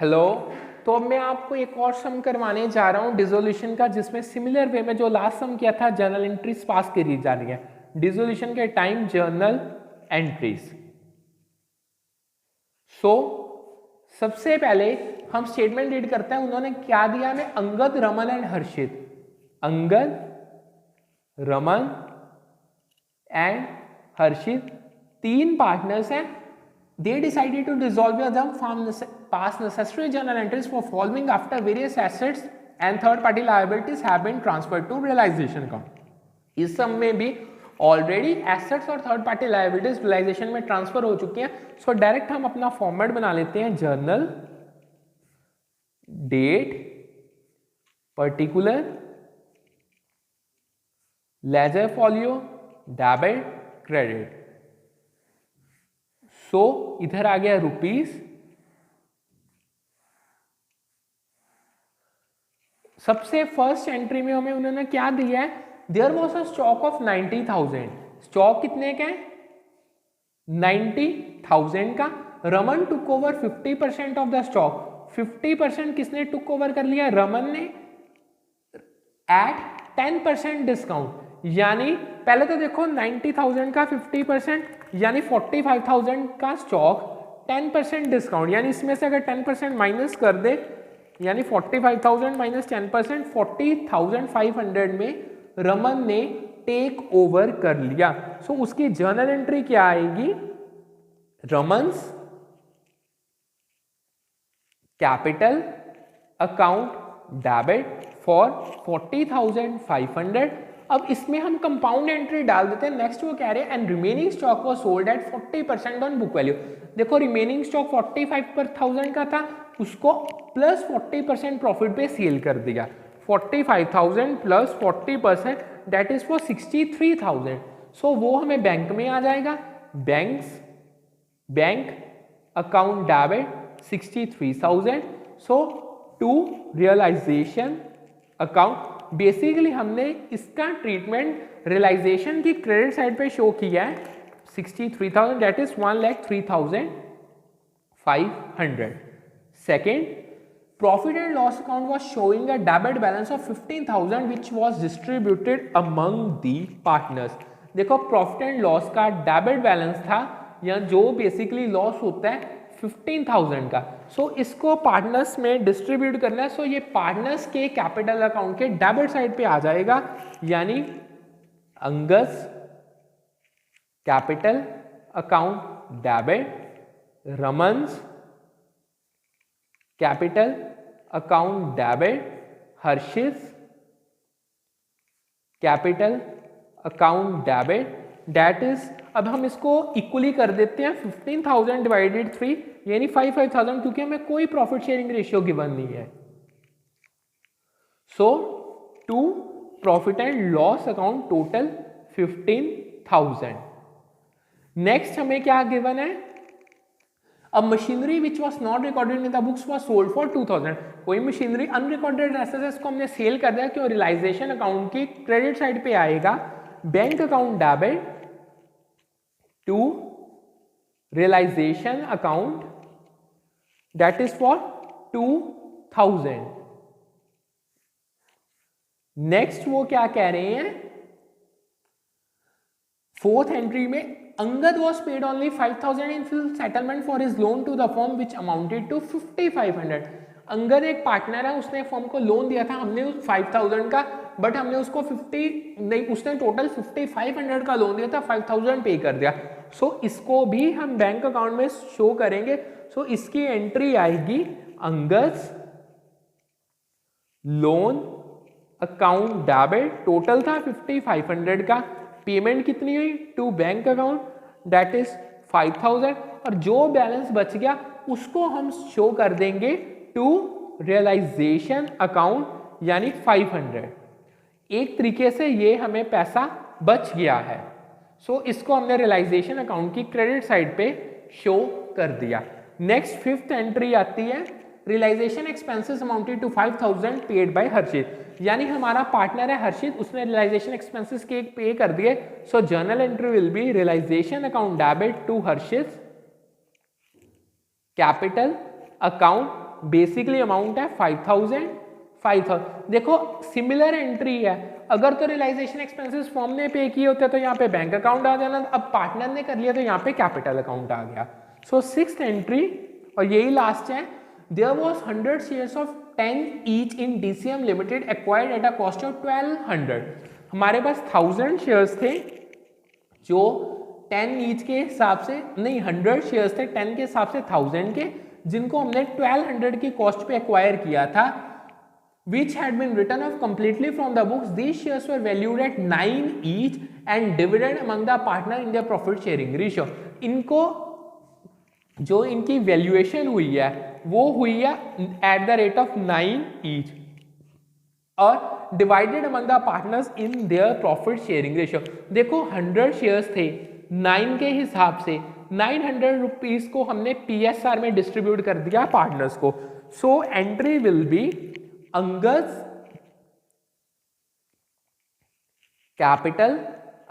Hello. तो अब मैं आपको एक और सम करवाने जा रहा हूँ डिसोल्यूशन का, जिसमें सिमिलर वे में जो लास्ट सम किया था जर्नल एंट्रीज पास करी जा रही है। डिसोल्यूशन के टाइम जर्नल एंट्रीज। सो सबसे पहले हम स्टेटमेंट रीड करते हैं। उन्होंने क्या दिया हमें? अंगद, रमन एंड हर्षित। अंगद, रमन एंड हर्षित तीन पार्टनर्स हैं। They decided to dissolve them from pass necessary journal entries for following after various assets and third party liabilities have been transferred to realization account. इस सम में भी ऑलरेडी एसेट्स और थर्ड पार्टी लाइबिलिटीज रियलाइजेशन में transfer हो चुकी हैं। So direct हम अपना फॉर्मेट बना लेते हैं। Journal date particular ledger folio debit credit. So इधर आ गया रुपीस। सबसे फर्स्ट एंट्री में हमें उन्होंने क्या दिया है? There was a stock of 90,000। Stock कितने का है? 90,000 का। Raman took over 50% of the stock. 50% किसने टुक ओवर कर लिया? रमन ने, एट 10% डिस्काउंट। यानी पहले तो देखो 90,000 का 50% यानी 45,000 का स्टॉक, 10% डिस्काउंट, यानी इसमें से अगर 10% माइनस कर दे यानी 45,000 माइनस 10%, 40,500 में रमन ने टेक ओवर कर लिया। सो उसकी जर्नल एंट्री क्या आएगी? रमन्स कैपिटल अकाउंट डेबिट फॉर 40,500। अब इसमें हम कंपाउंड एंट्री डाल देते हैं। नेक्स्ट वो कह रहे हैं and remaining stock was sold at 40% on book value. देखो रिमेनिंग स्टॉक 45,000 का था, उसको प्लस 40% प्रॉफिट पे सेल कर दिया। 45,000 plus 40% that is for 63,000। So वो हमें बैंक में आ जाएगा। Bank account debit 63,000। So to realisation account. Basically हमने इसका ट्रीटमेंट रियलाइजेशन की क्रेडिट साइड पे शो किया है। 63,000 that is 1,03,500। Second, profit and loss account was showing a debit balance of 15,000 which was distributed among the partners. देखो profit and loss का debit balance था, या जो बेसिकली लॉस होता है 15,000 का। सो इसको पार्टनर्स में डिस्ट्रीब्यूट करना है। सो ये पार्टनर्स के कैपिटल अकाउंट के डेबिट साइड पे आ जाएगा, यानी Angad's capital account debit, Raman's capital account debit, Harshit capital account debit. That is, अब हम इसको इक्वली कर देते हैं। 15,000 डिवाइडेड 3 यानी 5,000, क्योंकि हमें कोई प्रॉफिट शेयरिंग रेशियो गिवन नहीं है। So to profit and loss account total 15,000। Next हमें क्या गिवन है? अब machinery which was not recorded in the books was sold for 2,000। कोई मशीनरी अनरिकॉर्डेड एसेट्स को हमने सेल कर दिया, क्यों? रियलाइजेशन अकाउंट की क्रेडिट साइड पे आएगा। Bank account debit to realization account that is for 2,000। Next वो क्या कह रहे हैं? फोर्थ एंट्री में Angad was paid only 5,000 in full settlement for his loan to the firm which amounted to 5,500। Angad एक पार्टनर है, उसने फर्म को लोन दिया था, हमने 5,000 का, बट हमने उसको 50 नहीं, उसने टोटल 5,500 का लोन दिया था, 5,000 पे कर दिया। सो इसको भी हम बैंक अकाउंट में शो करेंगे। सो इसकी एंट्री आएगी Angad loan account debit. Total था 5,500 का, पेमेंट कितनी हुई? To bank account that is 5,000, और जो बैलेंस बच गया उसको हम शो कर देंगे टू रियलाइजेशन अकाउंट यानी 500। एक तरीके से ये हमें पैसा बच गया है। सो इसको हमने रियलाइजेशन अकाउंट की क्रेडिट साइड पे शो कर दिया। नेक्स्ट फिफ्थ एंट्री आती है realisation expenses amounted to 5,000 paid by Harshit. यानी हमारा पार्टनर है हर्षित, उसने रियलाइजेशन एक्सपेंसेस के पे कर दिए। So journal entry will be realisation account debit to Harshit capital account basically amount है 5000। देखो सिमिलर एंट्री है, अगर तो रियलाइजेशन एक्सपेंसेस फॉर्म ने पे किए होते तो यहाँ पे बैंक अकाउंट आ जाना, अब पार्टनर ने कर लिया तो यहाँ पे कैपिटल अकाउंट आ गया। सो सिक्स्थ एंट्री और यही लास्ट है, there was 100 shares of 10 each in DCM limited acquired at a cost of 1200। हमारे पास 1000 शेयर्स थे जो 10 ईच के हिसाब से, नहीं 100 शेयर्स थे 10 के हिसाब से 1000 के, जिनको हमने 1200 की कॉस्ट पे एक्वायर किया था, which had been written off completely from the books. These shares were valued at 9 each and divided among the partner in their profit sharing ratio. इनको जो इनकी वैल्यूएशन हुई है वो हुई है at the rate of 9 each और divided among the partners in their profit sharing ratio. देखो 100 शेयर्स थे 9 के हिसाब से, 900 रुपीज को हमने PSR में डिस्ट्रीब्यूट कर दिया पार्टनर्स को। So entry will be Angad's capital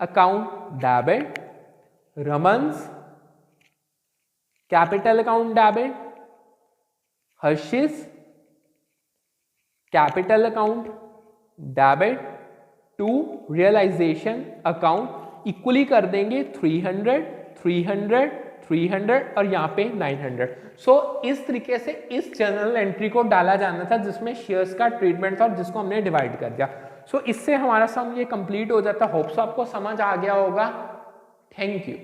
account debit, Raman's capital account debit, Harshit's capital account debit to realisation account equally कर देंगे 300 300 300 और यहाँ पे 900। सो इस तरीके से इस जर्नल एंट्री को डाला जाना था जिसमें शेयर्स का ट्रीटमेंट था और जिसको हमने डिवाइड कर दिया। सो इससे हमारा सम ये कंप्लीट हो जाता। होप्स आपको समझ आ गया होगा। Thank you.